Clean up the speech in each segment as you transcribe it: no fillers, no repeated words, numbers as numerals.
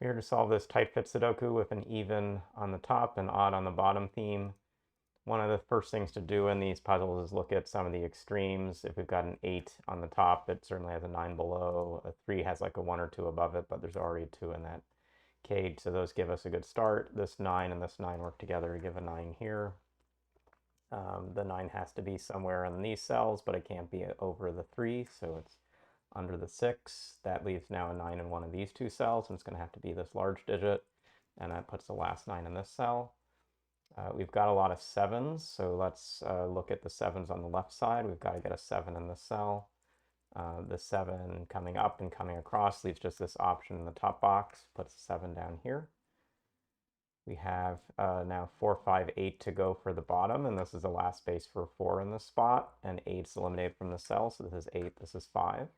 We're here to solve this tight fit Sudoku with an even on the top and odd on the bottom theme. One of the first things to do in these puzzles is look at some of the extremes. If we've got an 8 on the top, it certainly has a 9 below. A 3 has like a 1 or 2 above it, but there's already 2 in that cage, so those give us a good start. This 9 and this 9 work together to give a 9 here. The 9 has to be somewhere in these cells, but it can't be over the 3, so it's under the 6. That leaves now a 9 in one of these two cells, and it's going to have to be this large digit, and that puts the last 9 in this cell. We've got a lot of 7s, so let's look at the 7s on the left side. We've got to get a 7 in this cell. The 7 coming up and coming across leaves just this option in the top box, puts the 7 down here. We have now 4, 5, 8 to go for the bottom, and this is the last space for 4 in this spot, and 8's eliminated from the cell, so this is 8, this is 5.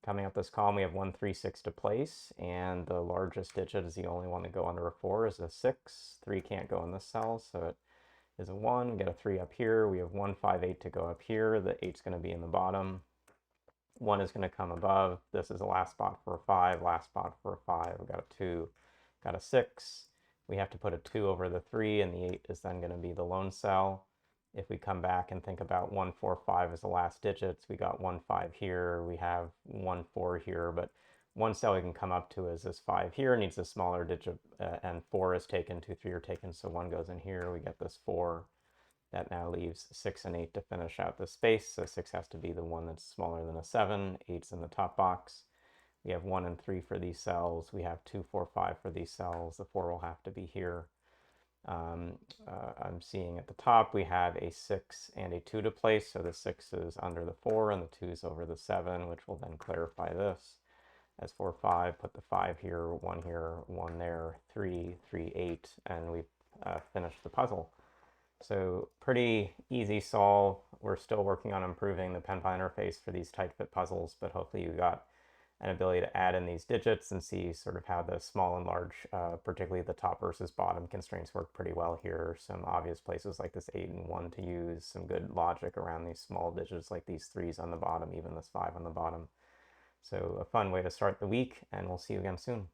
Coming up this column, we have 1, 3, 6 to place, and the largest digit is the only one to go under a 4 is a 6. 3 can't go in this cell, so it is a 1. We get a 3 up here. We have 1, 5, 8 to go up here. The 8's going to be in the bottom. 1 is going to come above. This is the last spot for a 5, last spot for a 5. We've got a 2, got a 6. We have to put a 2 over the 3, and the 8 is then going to be the lone cell. If we come back and think about 1, 4, 5 as the last digits, we got 1, 5 here, we have 1, 4 here, but one cell we can come up to is this 5 here, needs a smaller digit, and 4 is taken, 2, 3 are taken, so 1 goes in here, we get this 4. That now leaves 6 and 8 to finish out the space, so 6 has to be the one that's smaller than a 7, 8's in the top box. We have 1 and 3 for these cells, we have 2, 4, 5 for these cells, the 4 will have to be here. I'm seeing at the top we have a 6 and a 2 to place, so the 6 is under the 4 and the 2 is over the 7, which will then clarify this. As 4, 5, put the 5 here, 1 here, 1 there, 3, 3, 8, and we've finished the puzzle. So pretty easy solve. We're still working on improving the pen pal interface for these tight fit puzzles, but hopefully you got an ability to add in these digits and see sort of how the small and large, particularly the top versus bottom constraints work pretty well here. Some obvious places like this 8 and 1 to use, some good logic around these small digits like these 3's on the bottom, even this 5 on the bottom. So a fun way to start the week, and we'll see you again soon.